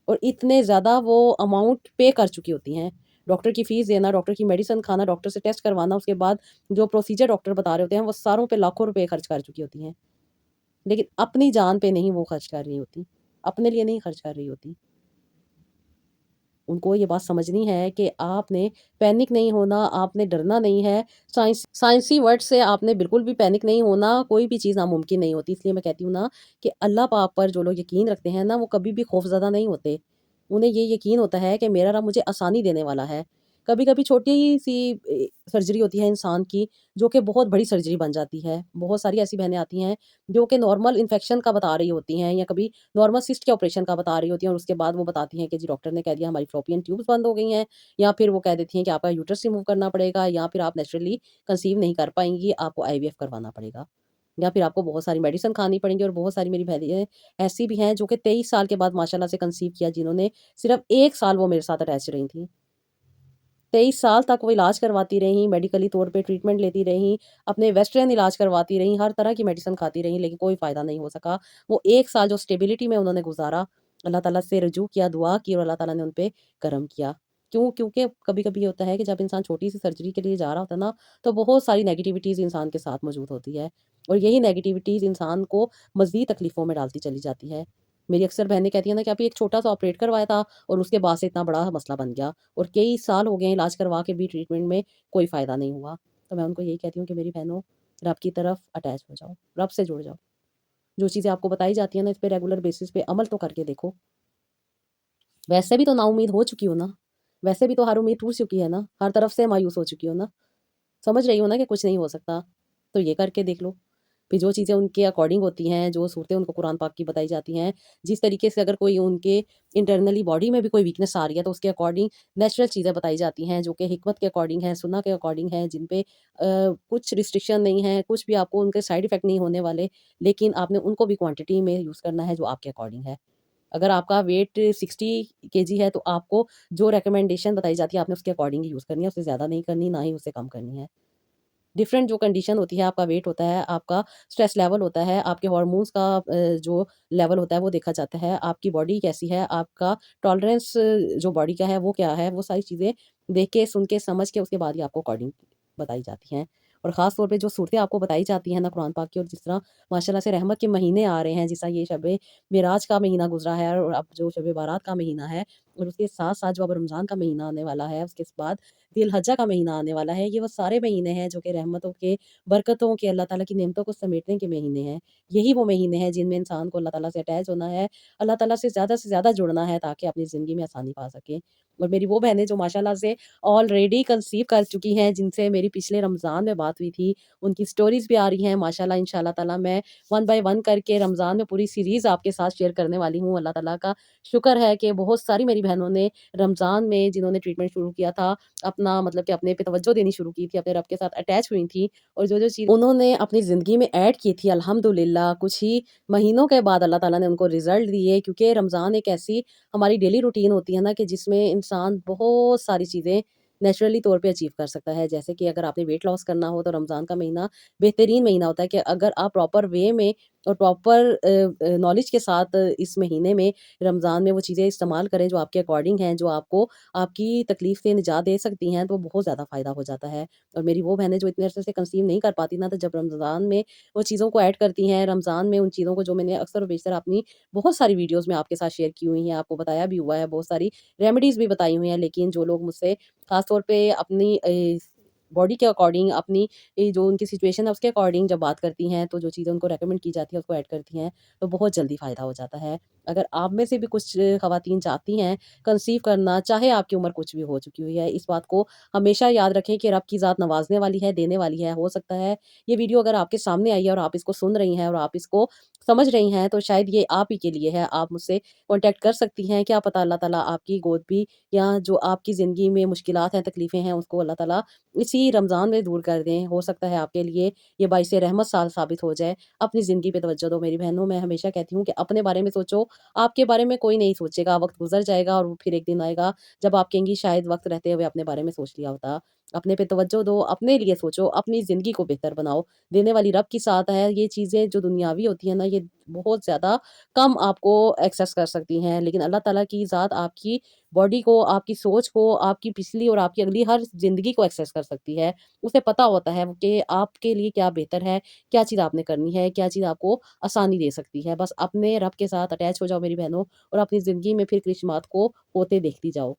اور اتنے زیادہ وہ اماؤنٹ پے کر چکی ہوتی ہیں۔ ڈاکٹر کی فیس دینا، ڈاکٹر کی میڈیسن کھانا، ڈاکٹر سے ٹیسٹ کروانا، اس کے بعد جو پروسیجر ڈاکٹر بتا رہے ہوتے ہیں وہ ساروں پہ لاکھوں روپے خرچ کر چکی ہوتی ہیں، لیکن اپنی جان پہ نہیں وہ خرچ کر رہی ہوتی، اپنے لیے نہیں خرچ کر رہی ہوتی۔ ان کو یہ بات سمجھنی ہے کہ آپ نے پینک نہیں ہونا، آپ نے ڈرنا نہیں ہے۔ سائنسی ورڈ سے آپ نے بالکل بھی پینک نہیں ہونا، کوئی بھی چیز ناممکن نہیں ہوتی۔ اس لیے میں کہتی ہوں نا کہ اللہ پاک پر جو لوگ یقین رکھتے ہیں نا، وہ کبھی بھی خوف زدہ نہیں ہوتے۔ انہیں یہ یقین ہوتا ہے کہ میرا رب مجھے آسانی دینے والا ہے۔ کبھی کبھی چھوٹی سی سرجری ہوتی ہے انسان کی، جو کہ بہت بڑی سرجری بن جاتی ہے۔ بہت ساری ایسی بہنیں آتی ہیں جو کہ نارمل انفیکشن کا بتا رہی ہوتی ہیں، یا کبھی نارمل سسٹ کے آپریشن کا بتا رہی ہوتی ہیں، اور اس کے بعد وہ بتاتی ہیں کہ جی ڈاکٹر نے کہہ دیا ہماری فلوپین ٹیوبس بند ہو گئی ہیں، یا پھر وہ کہہ دیتی ہیں کہ آپ کا یوٹرس ریموو کرنا پڑے گا، یا پھر آپ نیچرلی کنسیو نہیں کر پائیں گی، آپ کو IVF کروانا پڑے گا، یا پھر آپ کو بہت ساری میڈیسن کھانی پڑیں گی۔ اور بہت ساری میری بہنیں ایسی بھی ہیں جو کہ 23 سال کے بعد ماشاء اللہ سے کنسیو کیا، جنہوں نے صرف 1 سال وہ میرے ساتھ اٹیچ رہی تھیں، 23 سال تک وہ علاج کرواتی رہیں، میڈیکلی طور پہ ٹریٹمنٹ لیتی رہیں، اپنے ویسٹرن علاج کرواتی رہیں، ہر طرح کی میڈیسن کھاتی رہیں، لیکن کوئی فائدہ نہیں ہو سکا۔ وہ 1 سال جو اسٹیبلٹی میں انہوں نے گزارا، اللہ تعالیٰ سے رجوع کیا، دعا کی، اور اللہ تعالیٰ نے ان پہ کرم کیا۔ کیونکہ کبھی کبھی یہ ہوتا ہے کہ جب انسان چھوٹی سی سرجری کے لیے جا رہا ہوتا ہے نا، تو بہت ساری نیگیٹیوٹیز انسان کے ساتھ موجود ہوتی ہے، اور یہی نیگیٹیوٹیز انسان کو مزید تکلیفوں میں ڈالتی چلی جاتی ہے۔ میری اکثر بہنیں کہتی ہیں نا کہ ابھی ایک چھوٹا سا آپریٹ کروایا تھا، اور اس کے بعد سے اتنا بڑا مسئلہ بن گیا، اور کئی سال ہو گئے ہیں علاج کروا کے بھی ٹریٹمنٹ میں کوئی فائدہ نہیں ہوا۔ تو میں ان کو یہی کہتی ہوں کہ میری بہنوں، رب کی طرف اٹیچ ہو جاؤ، رب سے جڑ جاؤ۔ جو چیزیں آپ کو بتائی جاتی ہیں نا، اس پہ ریگولر بیسس پہ عمل تو کر کے دیکھو۔ ویسے بھی تو نا امید ہو چکی ہو نا، ویسے بھی تو ہر امید ٹوٹ چکی ہے نا، ہر طرف سے مایوس ہو چکی ہو نا، سمجھ رہی ہو نا کہ کچھ نہیں ہو سکتا، تو یہ کر کے دیکھ لو۔ پھر جو چیزیں ان کے اکارڈنگ ہوتی ہیں، جو صورتیں ان کو قرآن پاک کی بتائی جاتی ہیں، جس طریقے سے اگر کوئی ان کے انٹرنلی باڈی میں بھی کوئی ویکنس آ رہی ہے، تو اس کے اکارڈنگ نیچرل چیزیں بتائی جاتی ہیں، جو کہ حکمت کے اکارڈنگ ہیں، سنہ کے اکارڈنگ ہیں، جن پہ کچھ ریسٹرکشن نہیں ہے، کچھ بھی آپ کو ان کے سائڈ افیکٹ نہیں ہونے والے، لیکن آپ نے ان کو بھی کوانٹٹی میں یوز کرنا ہے جو آپ کے اکارڈنگ ہے۔ اگر آپ کا ویٹ 60 kg ہے، تو آپ کو جو ریکمنڈیشن بتائی جاتی ہے آپ نے اس کے اکارڈنگ ہی یوز کرنی ہے، اس سے زیادہ نہیں کرنی، نہ ہی اس سے کم کرنی ہے۔ ڈفرینٹ جو کنڈیشن ہوتی ہے، آپ کا ویٹ ہوتا ہے، آپ کا اسٹریس لیول ہوتا ہے، آپ کے ہارمونس کا جو لیول ہوتا ہے وہ دیکھا جاتا ہے، آپ کی باڈی کیسی ہے، آپ کا ٹالرنس جو باڈی کا ہے وہ کیا ہے، وہ ساری چیزیں دیکھ کے، سن کے، سمجھ کے، اس کے بعد ہی آپ کو اکارڈنگ بتائی جاتی ہیں۔ اور خاص طور پہ جو صورتیں آپ کو بتائی جاتی ہیں نا قرآن پاک کی، اور جس طرح ماشاء اللہ سے رحمت کے مہینے آ رہے ہیں، جس طرح یہ شب معراج کا مہینہ گزرا ہے، اور اب جو شب بارات کا مہینہ ہے، اور اس کے ساتھ ساتھ جو اب رمضان کا مہینہ آنے والا ہے، اس کے بعد ذی الحجہ کا مہینہ آنے والا ہے، یہ وہ سارے مہینے ہیں جو کہ رحمتوں کے، برکتوں کے، اللہ تعالیٰ کی نعمتوں کو سمیٹنے کے مہینے ہیں۔ یہی وہ مہینے ہیں جن میں انسان کو اللہ تعالیٰ سے اٹیچ ہونا ہے، اللہ تعالیٰ سے زیادہ جڑنا ہے، تاکہ اپنی زندگی میں آسانی پا سکیں۔ اور میری وہ بہنیں جو ماشاءاللہ سے آلریڈی کنسیو کر چکی ہیں، جن سے میری پچھلے رمضان میں بات ہوئی تھی، ان کی سٹوریز بھی آ رہی ہیں ماشاءاللہ، انشاءاللہ تعالیٰ میں 1 بائی 1 کر کے رمضان میں پوری سیریز آپ کے ساتھ شیئر کرنے والی ہوں۔ اللہ تعالیٰ کا شکر ہے کہ بہت ساری میری بہنوں نے رمضان میں، جنہوں نے ٹریٹمنٹ شروع کیا تھا، اپنا مطلب کہ اپنے پہ توجہ دینی شروع کی تھی، اپنے رب کے ساتھ اٹیچ ہوئی تھیں، اور جو چیز انہوں نے اپنی زندگی میں ایڈ کی تھی، الحمدللہ کچھ ہی مہینوں کے بعد اللہ تعالیٰ نے ان کو رزلٹ دیے۔ کیونکہ رمضان ایک ایسی ہماری ڈیلی روٹین ہوتی ہے نا، کہ جس میں انسان بہت ساری چیزیں نیچرلی طور پہ اچیو کر سکتا ہے۔ جیسے کہ اگر آپ نے ویٹ لاس کرنا ہو، تو رمضان کا مہینہ بہترین مہینہ ہوتا ہے، کہ اگر آپ پراپر وے میں اور پراپر نالج کے ساتھ اس مہینے میں، رمضان میں، وہ چیزیں استعمال کریں جو آپ کے اکارڈنگ ہیں، جو آپ کو آپ کی تکلیف سے نجات دے سکتی ہیں، تو بہت زیادہ فائدہ ہو جاتا ہے۔ اور میری وہ بہنیں جو اتنے عرصے سے کنسیو نہیں کر پاتی نا، تو جب رمضان میں وہ چیزوں کو ایڈ کرتی ہیں، رمضان میں ان چیزوں کو، جو میں نے اکثر و بیشتر اپنی بہت ساری ویڈیوز میں آپ کے ساتھ شیئر کی ہوئی ہیں، آپ کو بتایا بھی ہوا ہے، بہت ساری ریمیڈیز بھی بتائی ہوئی ہیں، لیکن جو لوگ مجھ سے خاص طور پہ اپنی باڈی کے اکارڈنگ، اپنی جو ان کی سچویشن ہے اس کے اکارڈنگ جب بات کرتی ہیں، تو جو چیزیں ان کو ریکمنڈ کی جاتی ہے اس کو ایڈ کرتی ہیں، تو بہت جلدی فائدہ ہو جاتا ہے۔ اگر آپ میں سے بھی کچھ خواتین چاہتی ہیں کنسیو کرنا، چاہے آپ کی عمر کچھ بھی ہو چکی ہوئی ہے، اس بات کو ہمیشہ یاد رکھیں کہ رب کی ذات نوازنے والی ہے، دینے والی ہے۔ ہو سکتا ہے یہ ویڈیو اگر آپ کے سامنے آئی ہے اور آپ اس کو سن رہی ہیں اور آپ اس کو سمجھ رہی ہیں، تو شاید یہ آپ ہی کے لیے ہے۔ آپ مجھ سے کانٹیکٹ کر سکتی ہیں، کیا پتہ اللہ تعالیٰ آپ کی گود بھی یا جو آپ کی زندگی میں مشکلات ہیں، تکلیفیں ہیں، اس کو اللہ تعالیٰ اسی رمضان میں دور کر دیں۔ ہو سکتا ہے آپ کے لیے یہ باعث رحمت سال ثابت ہو جائے۔ اپنی زندگی پہ توجہ دو میری بہنوں، میں ہمیشہ کہتی ہوں کہ اپنے بارے میں سوچو، آپ کے بارے میں کوئی نہیں سوچے گا، وقت گزر جائے گا اور پھر ایک دن آئے گا جب آپ کہیں گی شاید وقت رہتے ہوئے اپنے بارے میں سوچ لیا ہوتا۔ اپنے پہ توجہ دو، اپنے لیے سوچو، اپنی زندگی کو بہتر بناؤ۔ دینے والی رب کی ساتھ ہے۔ یہ چیزیں جو دنیاوی ہوتی ہیں نا، یہ بہت زیادہ کم آپ کو ایکسیس کر سکتی ہیں، لیکن اللہ تعالیٰ کی ذات آپ کی باڈی کو، آپ کی سوچ کو، آپ کی پچھلی اور آپ کی اگلی ہر زندگی کو ایکسیس کر سکتی ہے۔ اسے پتہ ہوتا ہے کہ آپ کے لیے کیا بہتر ہے، کیا چیز آپ نے کرنی ہے، کیا چیز آپ کو آسانی دے سکتی ہے۔ بس اپنے رب کے ساتھ اٹیچ ہو جاؤ میری بہنوں، اور اپنی زندگی میں پھر کرشمات کو ہوتے دیکھتی جاؤ۔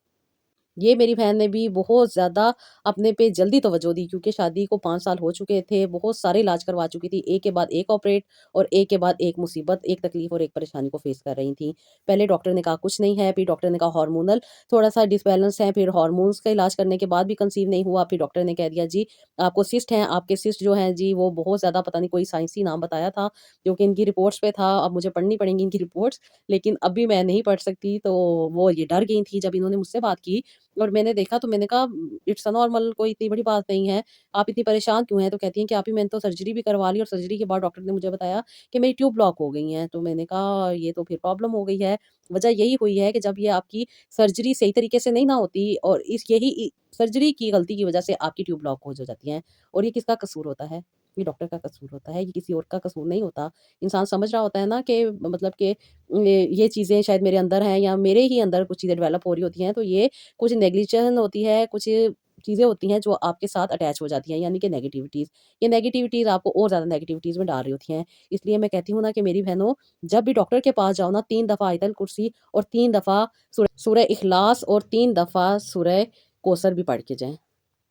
یہ میری بہن نے بھی بہت زیادہ اپنے پہ جلدی توجہ دی، کیونکہ شادی کو 5 سال ہو چکے تھے، بہت سارے علاج کروا چکی تھی، ایک کے بعد ایک آپریٹ اور ایک کے بعد ایک مصیبت، ایک تکلیف اور ایک پریشانی کو فیس کر رہی تھیں۔ پہلے ڈاکٹر نے کہا کچھ نہیں ہے، پھر ڈاکٹر نے کہا ہارمونل تھوڑا سا ڈس بیلنس ہے، پھر ہارمونس کا علاج کرنے کے بعد بھی کنسیو نہیں ہوا، پھر ڈاکٹر نے کہہ دیا جی آپ کو سسٹ ہیں، آپ کے سسٹ جو ہیں جی وہ بہت زیادہ، پتہ نہیں کوئی سائنسی نام بتایا تھا جو کہ ان کی رپورٹس پہ تھا۔ اب مجھے پڑھنی پڑیں گی ان کی رپورٹس، لیکن اب بھی میں نہیں پڑھ سکتی، تو وہ یہ ڈر گئی تھی جب انہوں نے مجھ سے بات کی اور میں نے دیکھا، تو میں نے کہا اٹس نارمل، کوئی اتنی بڑی بات نہیں ہے، آپ اتنی پریشان کیوں ہیں؟ تو کہتی ہیں کہ آپ ہی میں نے تو سرجری بھی کروا لی، اور سرجری کے بعد ڈاکٹر نے مجھے بتایا کہ میری ٹیوب بلاک ہو گئی ہیں۔ تو میں نے کہا یہ تو پھر پرابلم ہو گئی ہے۔ وجہ یہی ہوئی ہے کہ جب یہ آپ کی سرجری صحیح طریقے سے نہیں نہ ہوتی، اور اس یہی سرجری کی غلطی کی وجہ سے آپ کی ٹیوب بلاک ہو جاتی ہیں، اور یہ کس کا قصور ہوتا ہے؟ یہ ڈاکٹر کا قصور ہوتا ہے، یہ کسی اور کا قصور نہیں ہوتا۔ انسان سمجھ رہا ہوتا ہے نا کہ مطلب کہ یہ چیزیں شاید میرے اندر ہیں، یا میرے ہی اندر کچھ چیزیں ڈیولپ ہو رہی ہوتی ہیں، تو یہ کچھ نیگلیجن ہوتی ہے، کچھ چیزیں ہوتی ہیں جو آپ کے ساتھ اٹیچ ہو جاتی ہیں، یعنی کہ نیگیٹیوٹیز۔ یہ نیگیٹیوٹیز آپ کو اور زیادہ نیگیٹیوٹیز میں ڈال رہی ہوتی ہیں۔ اس لیے میں کہتی ہوں نا کہ میری بہنوں، جب بھی ڈاکٹر کے پاس جاؤ نا، 3 دفعہ آیت الکرسی اور 3 دفعہ سورہ اخلاص اور 3 دفعہ سورہ کوثر بھی پڑھ کے جائیں۔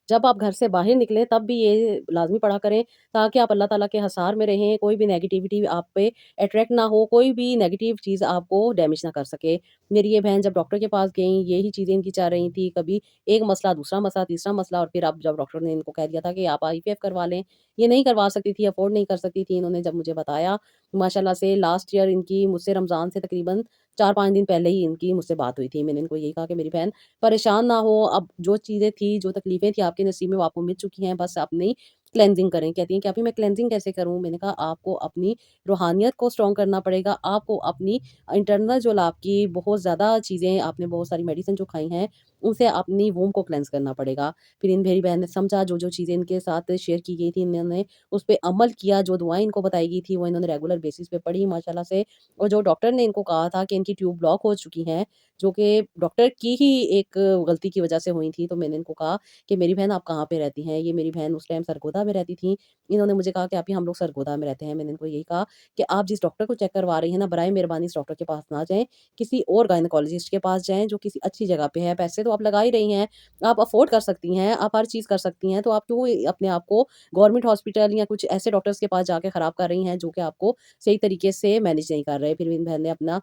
جب آپ گھر سے باہر نکلیں تب بھی یہ لازمی پڑھا کریں، تاکہ آپ اللہ تعالیٰ کے حصار میں رہیں، کوئی بھی نیگیٹیوٹی آپ پہ اٹریکٹ نہ ہو، کوئی بھی نیگیٹیو چیز آپ کو ڈیمیج نہ کر سکے۔ میری یہ بہن جب ڈاکٹر کے پاس گئیں، یہی چیزیں ان کی چاہ رہی تھیں، کبھی ایک مسئلہ، دوسرا مسئلہ، تیسرا مسئلہ، اور پھر اب جب ڈاکٹر نے ان کو کہہ دیا تھا کہ آپ IVF کروا لیں، یہ نہیں کروا سکتی تھی، افورڈ نہیں کر سکتی تھی۔ انہوں نے جب مجھے بتایا، ماشاءاللہ سے لاسٹ ایئر ان کی مجھ سے رمضان سے تقریباً 4-5 دن پہلے ہی ان کی مجھ سے بات ہوئی تھی۔ میں نے ان کو یہی کہا کہ میری بہن پریشان نہ ہو، اب جو چیزیں تھی، جو تکلیفیں تھیں آپ کے نصیب میں، وہ آپ کو مل چکی ہیں، بس اپنی کلینزنگ کریں۔ کہتی ہیں کہ ابھی میں کلینزنگ کیسے کروں؟ میں نے کہا آپ کو اپنی روحانیت کو اسٹرانگ کرنا پڑے گا، آپ کو اپنی انٹرنل جو آپ کی بہت زیادہ چیزیں، آپ نے بہت ساری میڈیسن جو کھائی ہیں، ان سے اپنی ووم کو کلینز کرنا پڑے گا۔ پھر ان میری بہن نے سمجھا، جو جو چیزیں ان کے ساتھ شیئر کی گئی تھی، انہوں نے اس پہ عمل کیا، جو دعائیں ان کو بتائی گئی تھی وہ انہوں نے ریگولر بیسس پہ پڑھی ماشاءاللہ سے۔ اور جو ڈاکٹر نے ان کو کہا تھا کہ ان کی ٹیوب بلاک ہو چکی ہیں، جو کہ ڈاکٹر کی ہی ایک غلطی کی وجہ سے ہوئی تھی، تو میں نے ان کو کہا کہ میری بہن آپ کہاں پہ رہتی ہیں؟ یہ میری بہن اس ٹائم سرگودا میں رہتی تھیں۔ انہوں نے مجھے کہا کہ آپی ہم لوگ سرگودا میں رہتے ہیں۔ میں نے ان کو یہی کہا کہ آپ جس ڈاکٹر کو چیک کروا رہی ہیں نا، برائے مہربانی اس ڈاکٹر کے پاس نہ جائیں، کسی اور گائنیکالوجسٹ کے پاس جائیں جو کسی اچھی جگہ پہ ہے۔ پیسے تو آپ لگا ہی رہی ہیں، آپ افورڈ کر سکتی ہیں، آپ ہر چیز کر سکتی ہیں، تو آپ کیوں اپنے آپ کو گورنمنٹ ہاسپٹل یا کچھ ایسے ڈاکٹرس کے پاس جا کے خراب کر رہی ہیں جو کہ آپ کو صحیح طریقے سے مینیج نہیں کر رہے؟ پھر ان بہن نے اپنا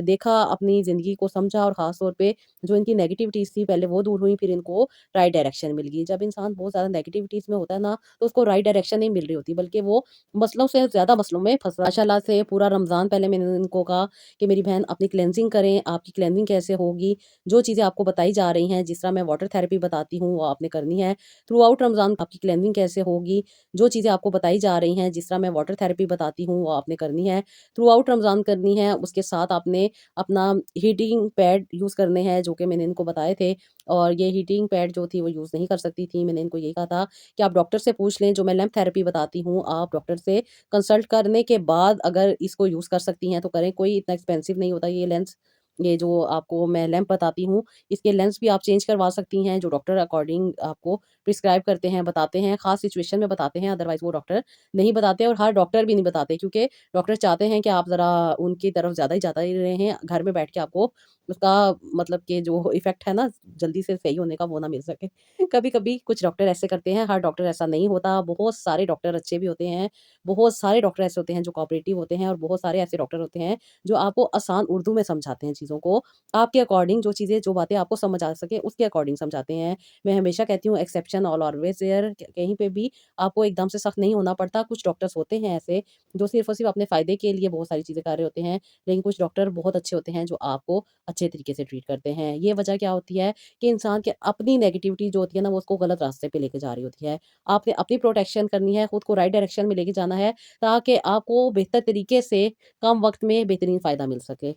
دیکھا، اپنی زندگی کو سمجھا، اور خاص طور پہ جو ان کی نیگیٹیوٹیز تھی پہلے وہ دور ہوئی، پھر ان کو رائٹ ڈائریکشن مل گئی۔ جب انسان بہت زیادہ نیگیٹیوٹیز میں ہوتا ہے نا، تو اس کو رائٹ ڈائریکشن نہیں مل رہی ہوتی، بلکہ وہ مسئلوں سے زیادہ مسئلوں میں پھنس رہا ہے۔ ماشاءاللہ سے پورا رمضان پہلے میں نے ان کو کہا کہ میری بہن اپنی کلینزنگ کریں۔ آپ کی کلینزنگ کیسے ہوگی؟ جو چیزیں آپ کو بتائی جا رہی ہیں، جس طرح میں واٹر تھراپی بتاتی ہوں، وہ آپ نے کرنی ہے تھرو آؤٹ رمضان۔ آپ کی کلینزنگ کیسے ہوگی؟ جو چیزیں آپ کو بتائی جا رہی ہیں، جس طرح میں واٹر تھراپی بتاتی ہوں، وہ آپ نے کرنی ہے تھرو آؤٹ رمضان کرنی ہے۔ اس کے ساتھ آپ نے اپنا ہیٹنگ پیڈ یوز کرنے ہیں، جو کہ میں نے ان کو بتائے تھے، اور یہ ہیٹنگ پیڈ جو تھی وہ یوز نہیں کر سکتی تھی۔ میں نے ان کو یہی کہا تھا کہ آپ ڈاکٹر سے پوچھ لیں، جو میں لیمپ تھراپی بتاتی ہوں، آپ ڈاکٹر سے کنسلٹ کرنے کے بعد اگر اس کو یوز کر سکتی ہیں تو کریں، کوئی اتنا ایکسپینسو نہیں ہوتا یہ لینس۔ یہ جو آپ کو میں لیمپ بتاتی ہوں، اس کے لینس بھی آپ چینج کروا سکتی ہیں، جو ڈاکٹر اکارڈنگ آپ کو پرسکرائب کرتے ہیں، بتاتے ہیں، خاص سچویشن میں بتاتے ہیں، ادروائز وہ ڈاکٹر نہیں بتاتے، اور ہر ڈاکٹر بھی نہیں بتاتے، کیونکہ ڈاکٹر چاہتے ہیں کہ آپ ذرا ان کی طرف زیادہ ہی جاتا ہی رہے ہیں، گھر میں بیٹھ کے آپ کو اس کا مطلب کہ جو ایفیکٹ ہے نا جلدی سے صحیح ہونے کا وہ نہ مل سکے۔ کبھی-کبھی کچھ ڈاکٹر ایسے کرتے ہیں، ہر ڈاکٹر ایسا نہیں ہوتا، بہت سارے ڈاکٹر اچھے بھی ہوتے ہیں، بہت سارے ڈاکٹر ایسے ہوتے ہیں جو کوآپریٹو ہوتے ہیں، اور بہت سارے ایسے ڈاکٹر ہوتے ہیں جو آپ کو آسان اردو میں سمجھاتے ہیں چیزوں کو، آپ کے اکارڈنگ جو چیزیں جو باتیں آپ کو سمجھ آ سکیں اس کے اکارڈنگ سمجھاتے ہیں۔ میں ہمیشہ کہتی ہوں ایکسیپشن آل آلویز دیئر، کہیں پہ بھی آپ کو ایک دم سے سخت نہیں ہونا پڑتا۔ کچھ ڈاکٹرس ہوتے ہیں ایسے جو صرف اور صرف اپنے فائدے کے لیے بہت ساری چیزیں کر رہے ہوتے ہیں، لیکن کچھ ڈاکٹر بہت اچھے ہوتے ہیں جو آپ کو اچھے طریقے سے ٹریٹ کرتے ہیں۔ یہ وجہ کیا ہوتی ہے کہ انسان کے اپنی نیگیٹیوٹی جو ہوتی ہے نا وہ اس کو غلط راستے پہ لے کے جا رہی ہوتی ہے۔ آپ نے اپنی پروٹیکشن کرنی ہے، خود کو رائٹ ڈائریکشن میں لے کے جانا ہے تاکہ آپ کو بہتر طریقے سے کم وقت میں بہترین فائدہ مل سکے۔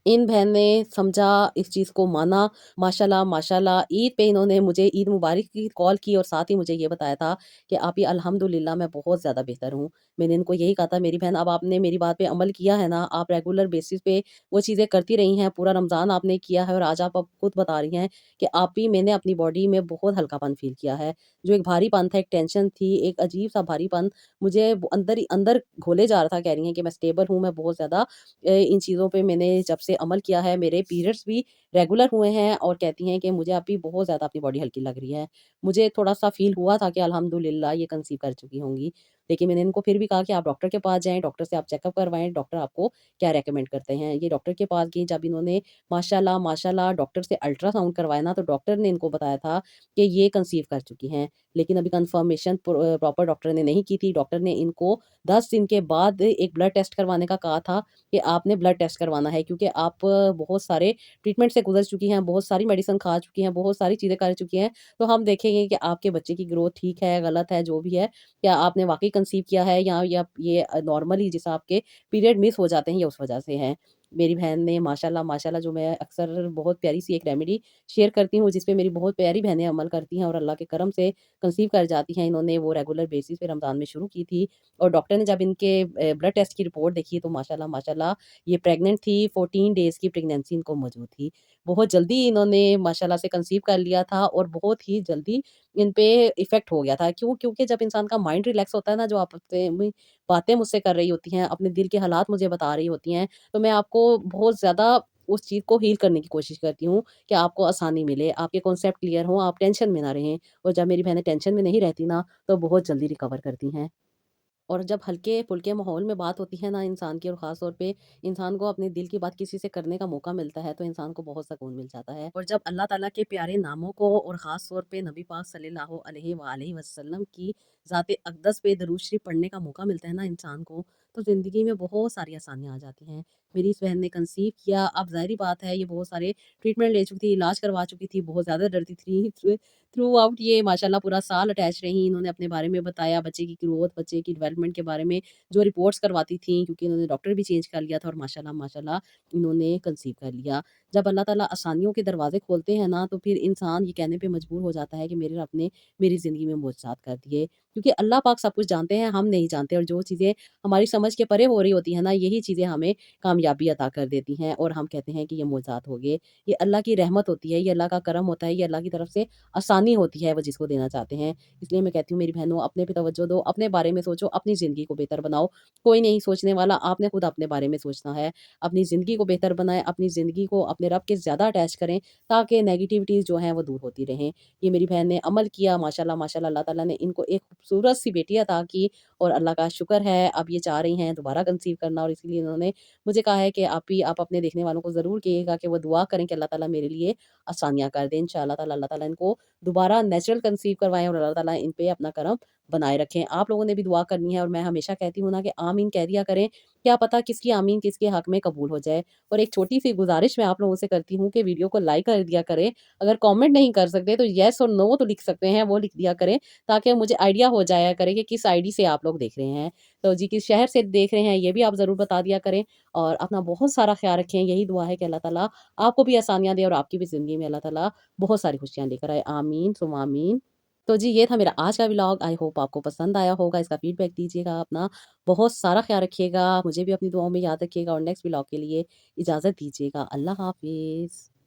ان بہن نے سمجھا، اس چیز کو مانا، ماشاءاللہ ماشاءاللہ۔ عید پہ انہوں نے مجھے عید مبارک کی کال کی اور ساتھ ہی مجھے یہ بتایا تھا کہ آپی الحمدللہ میں بہت زیادہ بہتر ہوں۔ میں نے ان کو یہی کہا تھا میری بہن اب آپ نے میری بات پہ عمل کیا ہے نا، آپ ریگولر بیسس پہ وہ چیزیں کرتی رہی ہیں، پورا رمضان آپ نے کیا ہے اور آج آپ اب خود بتا رہی ہیں کہ آپی میں نے اپنی باڈی میں بہت ہلکا پن فیل کیا ہے۔ جو ایک بھاری پن تھا، ایک ٹینشن تھی، ایک عجیب سا بھاری پن مجھے اندر ہی اندر گھولے جا رہا تھا۔ کہہ رہی ہیں کہ میں اسٹیبل ہوں، میں بہت زیادہ ان چیزوں پہ میں نے جب سے عمل کیا ہے میرے پیریڈس بھی ریگولر ہوئے ہیں، اور کہتی ہیں کہ مجھے ابھی بہت زیادہ اپنی باڈی ہلکی لگ رہی ہے۔ مجھے تھوڑا سا فیل ہوا تھا کہ الحمدللہ یہ کنسیو کر چکی ہوں گی، لیکن میں نے ان کو پھر بھی کہا کہ آپ ڈاکٹر کے پاس جائیں، ڈاکٹر سے آپ چیک اپ کروائیں، ڈاکٹر آپ کو کیا ریکمینڈ کرتے ہیں۔ یہ ڈاکٹر کے پاس گئی، جب انہوں نے ماشاءاللہ ماشاءاللہ ڈاکٹر سے الٹرا ساؤنڈ کروایا نا تو ڈاکٹر نے ان کو بتایا تھا کہ یہ کنسیو کر چکی ہیں، لیکن ابھی کنفرمیشن پراپر ڈاکٹر نے نہیں کی تھی۔ ڈاکٹر نے ان کو 10 دن کے بعد ایک بلڈ ٹیسٹ کروانے کا کہا تھا کہ آپ نے بلڈ ٹیسٹ کروانا ہے، کیونکہ آپ بہت سارے ٹریٹمنٹ سے گزر چکی ہیں، بہت ساری میڈیسن کھا چکی ہیں، بہت ساری چیزیں کر چکی ہیں، تو ہم دیکھیں گے کہ آپ کے بچے کی گروتھ ٹھیک ہے، غلط ہے، جو بھی ہے، کیا آپ نے واقعی کنسیو کیا ہے یا یہ نارملی جیسا آپ کے پیریڈ مس ہو جاتے ہیں یا اس وجہ سے ہیں۔ میری بہن نے ماشاءاللہ ماشاءاللہ، جو میں اکثر بہت پیاری سی ایک ریمیڈی شیئر کرتی ہوں جس پہ میری بہت پیاری بہنیں عمل کرتی ہیں اور اللہ کے کرم سے کنسیو کر جاتی ہیں، انہوں نے وہ ریگولر بیسس پہ رمضان میں شروع کی تھی، اور ڈاکٹر نے جب ان کے بلڈ ٹیسٹ کی رپورٹ دیکھی تو ماشاءاللہ ماشاءاللہ یہ پریگننٹ تھی، 14 ڈیز کی پریگنینسی ان کو موجود تھی۔ بہت جلدی انہوں نے ماشاءاللہ سے کنسیو کر لیا تھا اور بہت ہی جلدی ان پہ ایفیکٹ ہو گیا تھا۔ کیوں؟ کیونکہ جب انسان کا مائنڈ ریلیکس ہوتا ہے نا، جو آپ سے باتیں مجھ سے کر رہی ہوتی ہیں، اپنے دل کے حالات مجھے بتا رہی ہوتی ہیں، تو میں آپ کو بہت زیادہ اس چیز کو ہیل کرنے کی کوشش کرتی ہوں کہ آپ کو آسانی ملے، آپ کے کانسیپٹ کلیئر ہوں، آپ ٹینشن میں نہ رہیں، اور جب میری بہنیں ٹینشن میں نہیں رہتی نا تو بہت جلدی ریکور کرتی ہیں۔ اور جب ہلکے پھلکے ماحول میں بات ہوتی ہے نا انسان کی، اور خاص طور پہ انسان کو اپنے دل کی بات کسی سے کرنے کا موقع ملتا ہے تو انسان کو بہت سکون مل جاتا ہے۔ اور جب اللہ تعالیٰ کے پیارے ناموں کو اور خاص طور پہ نبی پاک صلی اللہ علیہ وآلہ وسلم کی ذات اقدس پہ درود شریف پڑھنے کا موقع ملتا ہے نا انسان کو، تو زندگی میں بہت ساری آسانیاں آ جاتی ہیں۔ میری اس بہن نے کنسیو کیا، اب ظاہری بات ہے یہ بہت سارے ٹریٹمنٹ لے چکی تھی، علاج کروا چکی تھی، بہت زیادہ ڈرتی تھی۔ تھرو آؤٹ یہ ماشاءاللہ پورا سال اٹیچ رہی، انہوں نے اپنے بارے میں بتایا، بچے کی گروتھ، بچے کی ڈیولپمنٹ کے بارے میں جو رپورٹس کرواتی تھیں، کیونکہ انہوں نے ڈاکٹر بھی چینج کر لیا تھا، اور ماشاءاللہ ماشاءاللہ انہوں نے کنسیو کر لیا۔ جب اللہ تعالیٰ آسانیوں کے دروازے کھولتے ہیں نا تو پھر انسان یہ کہنے پہ مجبور ہو جاتا ہے کہ میرے رب نے میری زندگی میں معجزات کر دیے، کیونکہ اللہ پاک سب کچھ جانتے ہیں، ہم نہیں جانتے، اور جو چیزیں ہماری سمجھ کے پرے ہو رہی ہوتی ہیں نا یہی چیزیں ہمیں کامیابی عطا کر دیتی ہیں، اور ہم کہتے ہیں کہ یہ معجزات ہو گئے۔ یہ اللہ کی رحمت ہوتی ہے، یہ اللہ کا کرم ہوتا ہے، یہ اللہ کی طرف سے آسانی ہوتی ہے وہ جس کو دینا چاہتے ہیں۔ اس لیے میں کہتی ہوں میری بہنوں، اپنے پہ توجہ دو، اپنے بارے میں سوچو، اپنی زندگی کو بہتر بناؤ۔ کوئی نہیں سوچنے والا، آپ نے خود اپنے بارے میں سوچنا ہے۔ اپنی زندگی کو بہتر بنائیں، اپنی زندگی کو اپنے رب کے زیادہ اٹیچ کریں تاکہ نیگیٹیوٹیز جو ہیں وہ دور ہوتی رہیں۔ یہ میری بہن نے عمل کیا، ماشاءاللہ ماشاءاللہ، اللہ تعالیٰ نے ان کو ایک خوبصورت سی بیٹی عطا کی، اور اللہ کا شکر ہے اب یہ چاہ رہی ہیں دوبارہ کنسیو کرنا، اور اسی لیے انہوں نے مجھے کہا ہے کہ آپ اپنے دیکھنے والوں کو ضرور کہیے گا کہ وہ دعا کریں کہ اللہ تعالیٰ میرے لیے آسانیاں کر دیں۔ انشاءاللہ تعالیٰ اللہ تعالیٰ ان کو دوبارہ نیچرل کنسیو کروائیں، اور اللہ تعالیٰ ان پہ اپنا کرم بنائے رکھیں۔ آپ لوگوں نے بھی دعا کرنی ہے، اور میں ہمیشہ کہتی ہوں نا کہ آمین کہہ دیا کریں، کیا پتہ کس کی آمین کس کے حق میں قبول ہو جائے۔ اور ایک چھوٹی سی گزارش میں آپ لوگوں سے کرتی ہوں کہ ویڈیو کو لائک کر دیا کریں، اگر کامنٹ نہیں کر سکتے تو یس اور نو تو لکھ سکتے ہیں، وہ لکھ دیا کریں تاکہ مجھے آئیڈیا ہو جایا کرے کہ کس آئی ڈی سے آپ لوگ دیکھ رہے ہیں، تو جی کس شہر سے دیکھ رہے ہیں یہ بھی آپ ضرور بتا دیا کریں، اور اپنا بہت سارا خیال رکھیں۔ یہی دعا ہے کہ اللہ تعالیٰ آپ کو بھی آسانیاں دے اور آپ کی بھی زندگی میں اللہ تعالیٰ بہت ساری خوشیاں لے کر آئے، آمین ثم آمین۔ تو جی یہ تھا میرا آج کا ولاگ، آئی ہوپ آپ کو پسند آیا ہوگا، اس کا فیڈ بیک دیجیے گا، اپنا بہت سارا خیال رکھیے گا، مجھے بھی اپنی دعاؤں میں یاد رکھیے گا، اور نیکسٹ ولاگ کے لیے اجازت دیجیے گا۔ اللہ حافظ۔